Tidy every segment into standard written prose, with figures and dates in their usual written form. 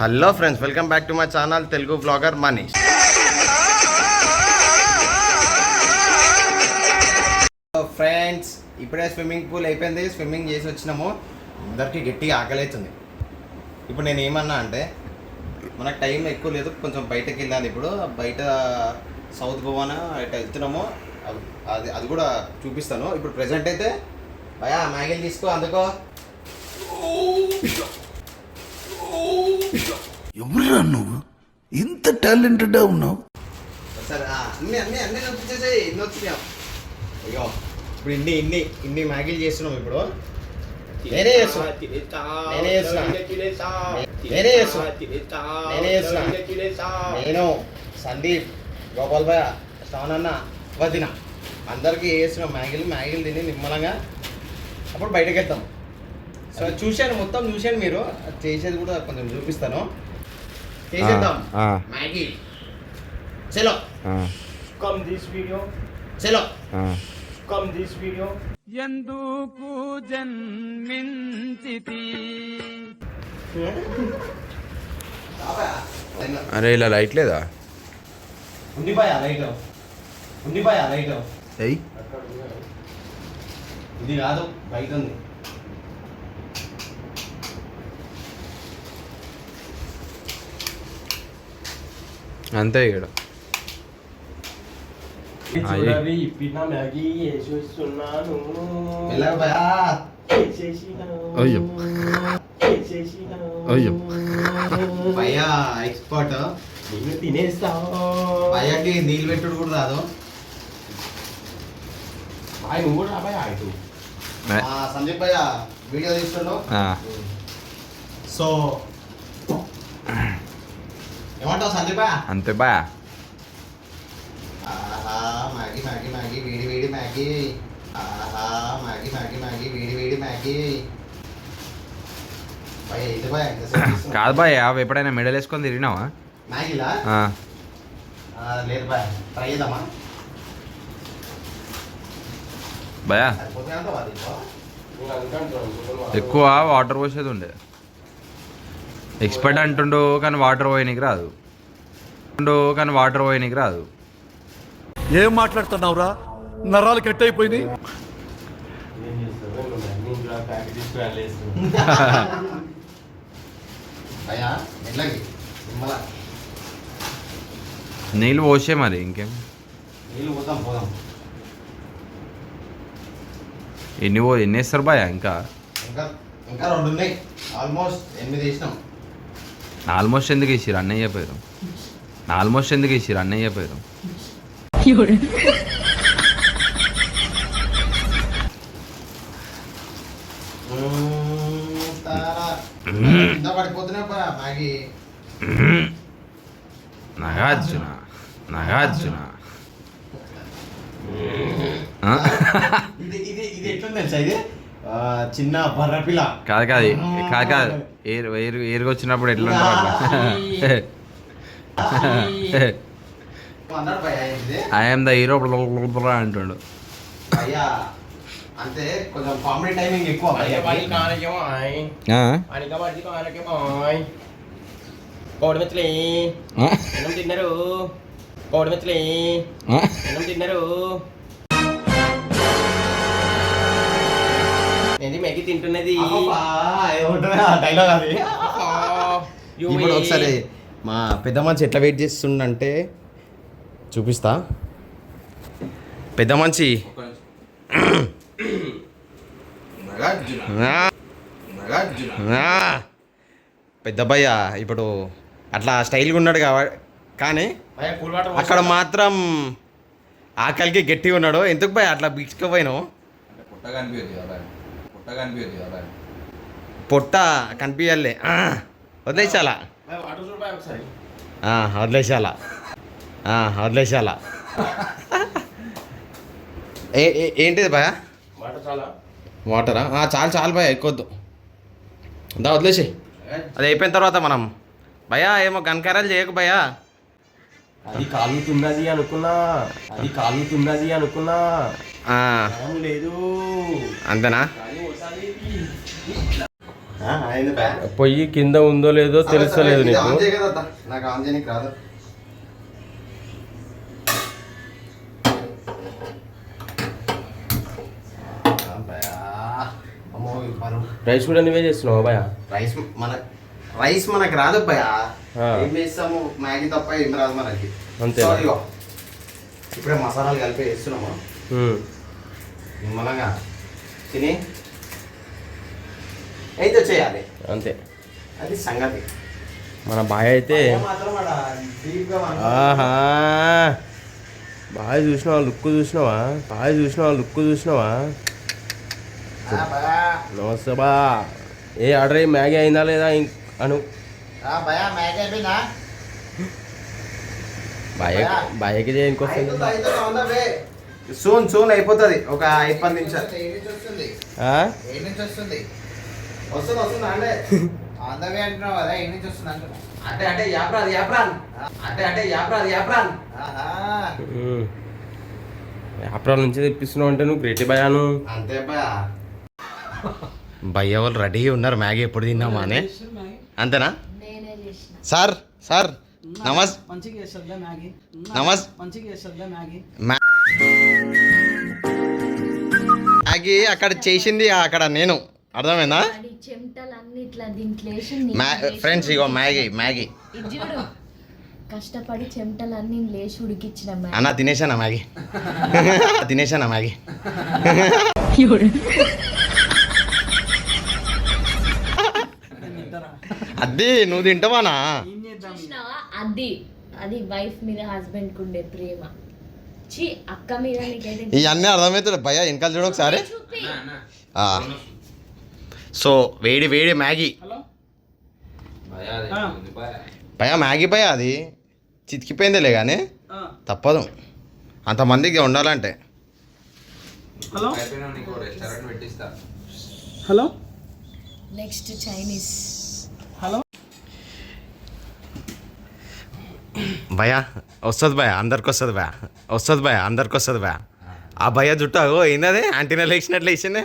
Hello friends, welcome back to my channel Telugu blogger Manish. Friends, ఇప్పుడే swimming pool అయిపోయింది. Swimming చేసి వచ్చినాము. అందరికీ గట్టిగా ఆకలి అవుతుంది. ఇప్పుడు నేను ఏమన్నా అంటే, మనకు టైం ఎక్కువ లేదు, కొంచెం బయటకు వెళ్ళాలి. ఇప్పుడు బయట సౌత్ గోవాన ఇటు వెళ్తున్నాము. అది కూడా చూపిస్తాను. ఇప్పుడు ప్రెజెంట్ అయితే భయా మ్యాగీలు తీసుకో, అందుకో. ఎవరురా నువ్వు? ఇంత టాలెంటెడ్ ఉన్నావు? సరే, అన్నీ చూపించేసాయి. ఇన్ని వచ్చినాం. అయ్యో, ఇప్పుడు ఇన్ని మ్యాగీలు చేస్తున్నాం. ఇప్పుడు నేను సందీప్, గోపాల్ భయ, శ్రవణ్ అన్న, వదిన అందరికీ వేస్తున్నాం మ్యాగీలు తిని నిమ్మలంగా. అప్పుడు బయటకు వెళ్తాం. సో చూశాను, మొత్తం చూశాను. మీరు చేసేది కూడా కొంచెం చూపిస్తాను. చేసేద్దాం మ్యాగీ. చలో కమ్ దిస్ వీడియో, చలో కమ్ దిస్ వీడియో. ఎందుకు జన్మించితి? అరే ఇలా లైట్ లేదా? ఉండిపోయా లైట్ ఎయ్ ఇది కాదు, బయట ఉంది. అంతే ఇక్కడ. చూడవి ఇప్పిన మ్యాగీ వేసేస్తున్నాను. అయ్యో అయ్యో భయ్యా ఎక్స్పర్ట్. నేను తినేస్తా. భయ్యాకి నీళ్ళు పెట్టుడు కూడా రాదు. నువ్వు కూడా రాబాయ్. ఆయిటు సందీప్ భయ్య వీడియో తీస్తున్నావు. సో ఏమంటావు సందీప్ భయ్య? అంతే బా. మ్యాగీ వేడి మ్యాగీ. వేడి మ్యాగీ. భయ్య ఇది భయ్య కాదు బాయ్, అవి ఎప్పుడైనా మెడల్ వేసుకొని తిరిగినావా? మ్యాగీలా? లేదు భయ్య, ట్రై చేద్దామా? భయా సరిపోతే అంటావా దీంట్లో? ఎక్కువ వాటర్ పోసేది ఉండే. ఎక్స్పర్ట్ అంటుండు కానీ వాటర్ పోయనీకి రాదు. ఏం మాట్లాడుతున్నావురా? నరాలు కట్ అయిపోయింది. భయ్యా ఎట్లాగి నిమ్మలా నీళ్ళు పోసే మరి ఇంకేం. నీళ్ళు పోదాం. ఎన్ని వేస్తారు బాయ్? ఇంకా ఇంకా 2 ఉన్నాయి. ఆల్మోస్ట్ 8 వేసినాం. ఆల్మోస్ట్ ఎందుకు వేసిరు? అన్నయ్య పోయారు. పడిపోతున్నాయి మ్యాగీ. నాగార్జున ఇది ఎట్లుంది తెలుసా? ఇది చిన్న బర్రపిల్ల కాదు ఏరుకొచ్చినప్పుడు ఎట్లా అన్నాడు భయ్యా. ఇది ఐఎమ్ ద హీరో అంటుండు. భయ్యా అంటే కొంచెం కామెడీ టైమింగ్ ఎక్కువ. కోడి మెచ్చలే తిన్నారు. ఏంది మ్యాగీ తింటున్నది? డైలాగ్ అది. ఇప్పుడు ఒకసారి మా పెద్ద మనిషి ఎట్లా వెయిట్ చేస్తుండంటే చూపిస్తా. పెద్ద మనిషి పెద్ద భయ్య ఇప్పుడు అట్లా స్టైల్గా ఉన్నాడు కానీ అక్కడ మాత్రం ఆకలికి గట్టిగా ఉన్నాడు. ఎందుకు భయ్య అట్లా బిచ్చుకుపోయినావు? పొట్ట కనిపించాలే. వదిలేసాలా? వదిలేసాలా? ఏంటిది భయ? వాటరా? చాలు భయ, ఎక్కువద్దు. దా వదిలేసి. అది అయిపోయిన తర్వాత మనం భయ్యా ఏమో గన్కారాలు చేయకు భయ్యా. అది కాలుతున్నది అనుకున్నా. లేదు అంతేనా? అయింది బా. పొయ్యి కింద ఉందో లేదో తెలుస్తలేదు ఇది నీకు. ఆన్ చేయ కదా, నాకు ఆన్ చేయనికి రాదు. అమ్మో, ఈ బరువు. రైస్ కూడా నువ్వే చేస్తున్నావు భయ. రైస్ మనకు రాదు భయ. ఆ. ఏం చేస్తాము, మ్యాగీ తప్ప ఏం రాదు మనకి. అంతేనా? సో, ఇగో ఇప్పుడే మసాలాలు కలిపి వేస్తున్నాము. నిమ్మలంగా తిని అయితే చేయాలి, అంతే అది సంగతి. మన బాయ్ అయితే మాత్రం ఆడ డీప్గా ఆహా బాయ్ చూసినావా, లుక్ చూసినావా, బాయ్ చూసినావా, లుక్ చూసినావా. నమస్తే బా. ఏ ఆర్డర్ అయ్యి మ్యాగీ అయిందా లేదా అను. భయ మ్యాగీ అయిపోయిందా? బాయ్కి చేయడానికి వస్తుంది. సూన్ అయిపోతుంది, ఒక 5-10 నిమిషాలు. ఆ? వస్తుంది అంటే అందవే అంటున్నావు కదా, ఏ నుంచి వస్తుంది అంటున్నా. అంటే యాప్రాన్ ఏప్రిల్ నుంచి తెప్పిస్తున్నావు అంటే నువ్వు గ్రేట్ భయాను. అంతే భయ్య వాళ్ళు రెడీ ఉన్నారు, మ్యాగీ ఎప్పుడు తిన్నామా అని. అంతేనా నేనే చేసిన. సార్ మంచిగా చేస్తుందిలే మ్యాగీ. మంచిగా చేస్తుందిలే మ్యాగీ. మ్యాగీ అక్కడ చేసింది అక్కడ నేను, అర్థమైందా? వాడి చెమటలన్నీ ఇట్లా దీంట్లో వేసి ఫ్రెండ్స్ ఇగో మ్యాగీ ఇది చూడు, కష్టపడి చెమటలన్నీ లేచి ఉడికిచ్చిన అన్న తినేసానా మ్యాగీ? అద్ది నువ్వు తింటావానా? ఏం చేద్దాం? చూసినావా? అది వైఫ్ మీద హస్బెండ్ కు ఉండే ప్రేమ. చి అక్క మీద నీకైతే ఇవన్నీ అర్థమవుతుంది భయ్య, వెనకాల చూడు ఒకసారి. చూపి. సో వేడి మ్యాగీ హలో భయ్య, మ్యాగీ భయ్య అది చితికిపోయిందిలే కానీ తప్పదు అంతమందికి ఉండాలంటే. Hello hello next Chinese. Hello భయ వస్తుంది భయ, అందరికి వస్తుంది భయ, అందరికి వస్తుంది భయ. ఆ భయ జుట్టు అగో ఏంది ఆంటీనా లేచినట్లు వేసింది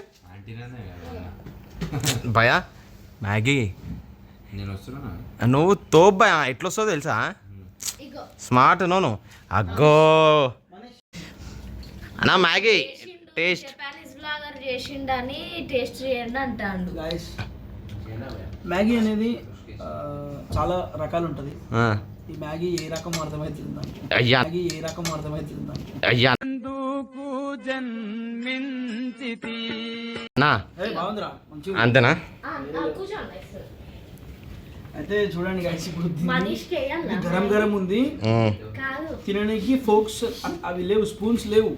భయ. మ్యాగీ నువ్వు తోపు భయ, ఎట్లా వస్తుందో తెలుసా? ఇగో స్మార్ట్ నోను అగ్గో అన్నా మ్యాగీ టేస్ట్. జపానీస్ బ్లాగర్ చేసిండని టేస్ట్ చేయండి అంటాడు. గాయస్, మ్యాగీ అనేది చాలా రకాలు ఉంటుంది. ఈ మ్యాగీ ఏ రకం అర్థమవుతుంది నాకు. అయ్యా మ్యాగీ ఏ రకం అర్థమవుతుంది నాకు. అయ్యా నా బాగుందిరా, మంచిగా. అంతేనా? కూర్చోండి. అయితే చూడండి గాయస్, ఇప్పుడు మనీష్కి వేయాలా? గరం ఉంది, కాదు తినడానికి ఫోక్స్ అవి లేవు, స్పూన్స్ లేవు.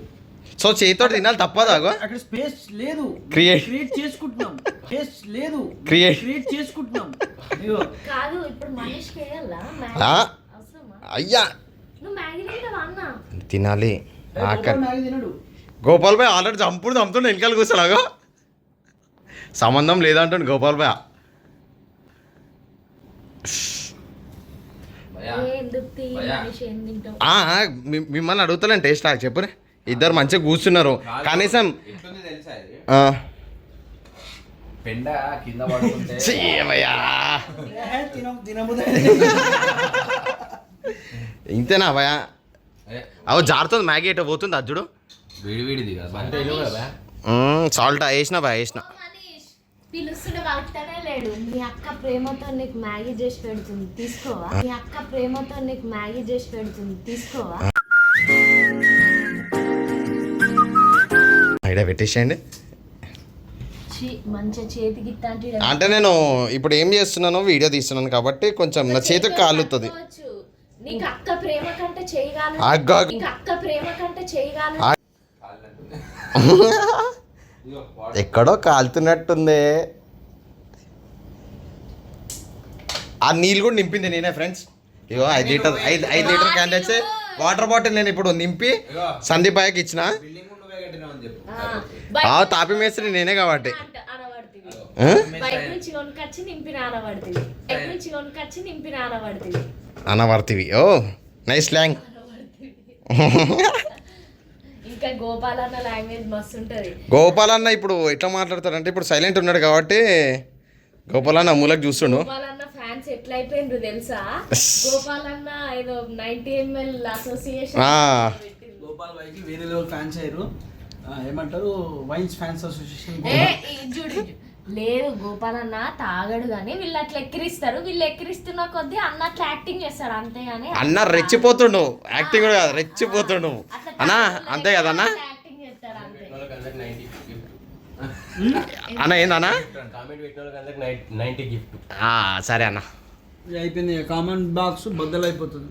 సో చేతితో తినాలి తప్పదు అగో. అక్కడ స్పేస్ లేదు, క్రియేట్ చేసుకుంటున్నాం. స్పేస్ లేదు, క్రియేట్ చేసుకుంటున్నాం. అయ్యో కాదు, ఇప్పుడు మనీష్కి వేయాలా ఆ, అవసరమా? అయ్యా నువ్వు మ్యాగీ తింటావా అన్న? తినాలి. మ్యాగీ తినడు. గోపాల్ భాయ్ ఆల్రెడీ చంపుతుండే వెనకాల కూర్చోలాగో. సంబంధం లేదంటుండు గోపాల్ భాయ్. ఎందుకు తీ మనీష్ ఏం తింటావు? మిమ్మల్ని అడుగుతలేను టేస్ట్ నాకు చెప్పురే. ఇద్దరు మంచిగా కూర్చున్నారు కనీసం. పెండ కింద పడుతుంటే ఇంతేనా భయ? అవు జారుతుంది మ్యాగీ ఎటో పోతుంది అజ్జుడు. వేడిది సాల్ట్ వేసిన భయ వేసిన. మనీష్ పిలుస్తుంటే వాగుతానే లేడు. మీ అక్క ప్రేమతో నీకు మ్యాగీ చేసి పెడుతుంది, తీసుకోవా? మీ అక్క ప్రేమతో నీకు మ్యాగీ చేసి పెడుతుంది, తీసుకోవా? ఐడియా పెట్టేసేయండి. మంచిగా చేతికి ఇట్లాంటి అంటే నేను ఇప్పుడు ఏం చేస్తున్నాను, వీడియో తీస్తున్నాను కాబట్టి కొంచెం నా చేతికి కాలుతుంది. నీకు అక్క ప్రేమ కంటే చేయగాలి. అగ్గో నీకు అక్క ప్రేమ కంటే చేయగాలి. ఎక్కడో కాలుతున్నట్టుంది. ఆ నీళ్ళు కూడా నింపింది నేనే ఫ్రెండ్స్. ఇగో 5 లీటర్ క్యాన్ తెచ్చి వాటర్ బాటిల్ నేను ఇప్పుడు నింపి సందీప్ బాయ్కి ఇచ్చిన. తాపి మేస్త్రి నేనే కాబట్టి బయట నుంచి కొనుకొచ్చి నింపిన అనబడుతుంది. అనవర్తివి. ఓ నైస్ స్లాంగ్. ఇంకా గోపాలన్న లాంగ్వేజ్ మస్తు ఉంటది. గోపాలన్న ఇప్పుడు ఎట్లా మాట్లాడతాడంటే ఇప్పుడు సైలెంట్ ఉన్నాడు కాబట్టి గోపాలన్న మూలకు చూస్తుండు. గోపాలన్న ఫ్యాన్స్ ఎట్లా అయిపోయిండ్రు తెలుసా? గోపాలన్న ఏదో 90 ml అసోసియేషన్ గోపాల్ వైకి వేరే లెవెల్ ఫ్యాన్స్ అయ్యారు. ఏమంటారు, వైన్స్ ఫ్యాన్స్ అసోసియేషన్. చూడు లేదు, గోపాలన్న తాగడు కానీ వీళ్ళు అట్లా ఎక్కిరిస్తారు. వీళ్ళు ఎక్కిరిస్తున్న కొద్దీ అన్న అట్లా యాక్టింగ్ చేస్తాడు అంతేగాని అన్న రెచ్చిపోతుండు. యాక్టింగ్ కూడా కాదు, రెచ్చిపోతుండు అన్న. అంతే కదా అన్న? యాక్టింగ్ చేస్తాడు అంతే. అన్న ఏందన్నా? కామెంట్ పెట్టిన వాళ్ళకి 90 గిఫ్ట్. సరే అన్న, అయిపోయింది. కామెంట్ బాక్స్ బద్దలు అయిపోతుంది.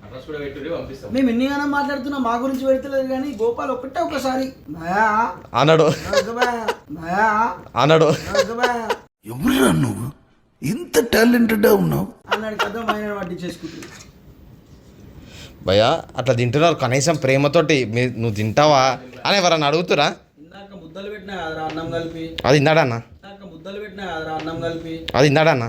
అడ్రస్ కూడా పెట్టి పంపిస్తాం. మేము ఎన్నిగానో మాట్లాడుతున్నాం, మా గురించి పెడతలేదు కానీ గోపాల్ ఒక్కటే ఒకసారి అన్నాడు అన్నాడు ఎవరురా నువ్వు ఇంత టాలెంటెడ్ ఉన్నావు? అన్నాడు కదా, ఆయన పట్టించేసుకుంటుంది. భయ్యా అట్లా తింటున్నారు, కనీసం ప్రేమతోటి నువ్వు తింటావా అని ఎవరన్నా అడుగుతురా? ఇందాక ముద్దలు పెట్టినా కదరా అన్నం కలిపి. అది ఇందాడన్నా, ఇందాక ముద్దలు పెట్టినా కదరా అన్నం కలిపి. అది ఇందాడన్నా.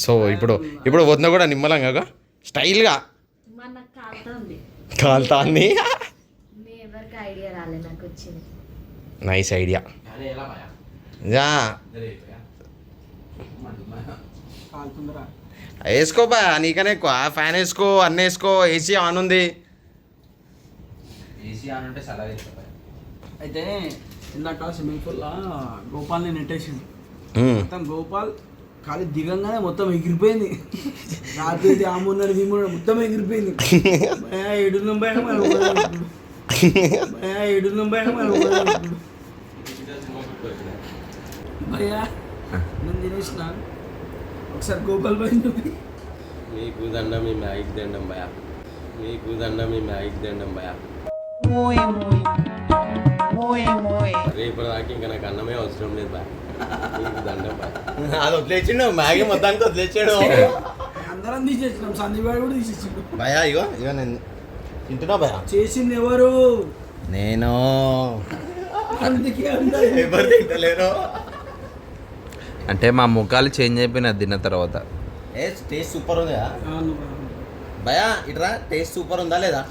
సో ఇప్పుడు వద్ద కూడా నిమ్మలంగా స్టైల్గా నాకు కాలుతుంది. కాలుతాన్ని. మీ ఎవరికి ఐడియా రాలే, నాకు వచ్చింది. Nice idea. కాలుతుందిరా. వేసుకో బా, నీకనే ఎక్కువ. ఫ్యాన్ వేసుకో, అన్నీ వేసుకో. ఏసీ ఆన్ ఉంది. ఏసీ ఆన్ ఉంటే సలహా అయితే ఇందాక స్విమ్మింగ్ పూల్లో గోపాల్ని నెట్టేసిండు. మొత్తం గోపాల్ ఖాళీ దిగంగానే మొత్తం ఎగిరిపోయింది. రాత్రి ఆమున్నాడు భీముడు మొత్తం ఎగిరిపోయింది. ఎడున్నాం పోయినా ఎడున్నాం పోయినా భయ్యా నేను తినేసిన. ఒకసారి గోపాల్ పోయి మీకు దండం, మీ మ్యాగీకి దండం భయ. మీకు దండం, మీ మ్యాగీకి దండం భయ. రేపటి దాకా ఇంకా నాకు అన్నమే అవసరం లేదు భయ. మీకు దండం భయ. అది వదిలేసిండు, మ్యాగీ మొత్తానికి వదిలేసాడు. అందరం తీసేసినాం, సందీప్ గారు కూడా తీసేసిండు. భయా ఇగో నేను తింటున్నా భయా. చేసింది ఎవరు? నేను. అందుకే ఎవరు తింటలేరు. అంటే మా ముఖాలు చేంజ్ అయిపోయినాయి తిన్న తర్వాత. టేస్ట్ సూపర్ ఉందా భయా? ఇట్రా, టేస్ట్ సూపర్ ఉందా లేదా?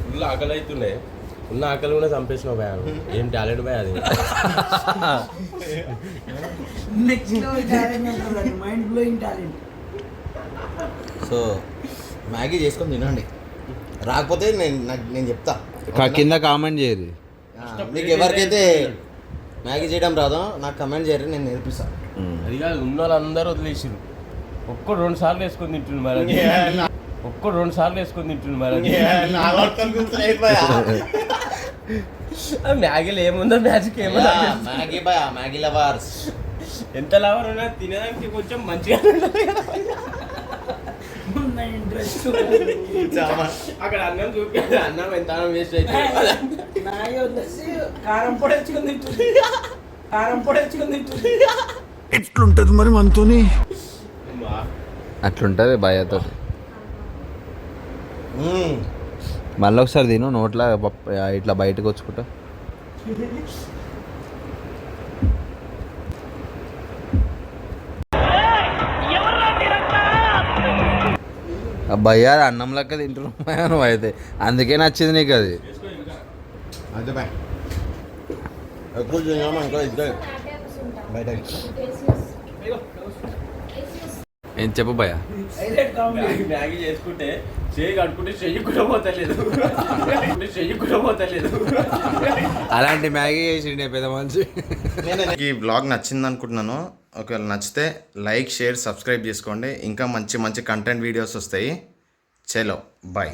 ఫుల్ ఆకలి అవుతుండే, ఉన్న ఆకలి కూడా చంపేసినావు భయ. ఏం టాలెంట్ భయ అది. Next talent, mind blowing talent. So Maggi చేసుకొని తినండి. రాకపోతే నేను చెప్తా. కింద కామెంట్ చేయరు. మీకు ఎవరికైతే మ్యాగీ చేయడం రాదో నాకు కమెంట్ చేయరు, నేను నేర్పిస్తాను. అది కాదు, ఉన్న వాళ్ళందరూ వదిలేసిరు. 1-2 సార్లు వేసుకొని తింటుండు మరి. 1-2 సార్లు వేసుకొని తింటుండు మరి. మ్యాగీలో ఏముందో, మ్యాజిక్ ఏముందో. మ్యాగీ భయ, మ్యాగీ లవర్స్ ఎంత లవర్ ఉన్నా తినడానికి కొంచెం మంచిగా ఇంట్రెస్ట్. అక్కడ అన్నం చూపించాలి. అన్నం ఎంత అన్నం వేస్ట్ అయితే కారం పొడి తెచ్చుకొని తింటుంది. కారం పొడి తెచ్చుకొని తింటుంది. ఎట్లుంటది మరి మనతోని? అట్లుంటుంది భయతో. మళ్ళీ ఒకసారి తిను, నోట్లా ఇట్లా బయటకు వచ్చుకుంటా. భయ్యా అన్నం లెక్క తింటున్నావు నువ్వు అయితే, అందుకే నచ్చింది నీకు అది. అదే బాయ్, ఎక్కువ తిన్నామనుకో ఇద్దరు బయట. ఏం చెప్పు భయ్యా? మ్యాగీ చేసుకుంటే చెయ్యి కట్టుకుంటే చెయ్యి కూడా పోతలేదు. అలాంటి మ్యాగీ చేసిండే పెద్ద మంచి. ఈ బ్లాగ్ నచ్చింది అనుకుంటున్నాను. ఒకవేళ నచ్చితే లైక్, షేర్, సబ్స్క్రైబ్ చేసుకోండి. ఇంకా మంచి మంచి కంటెంట్ వీడియోస్ వస్తాయి. చలో బాయ్.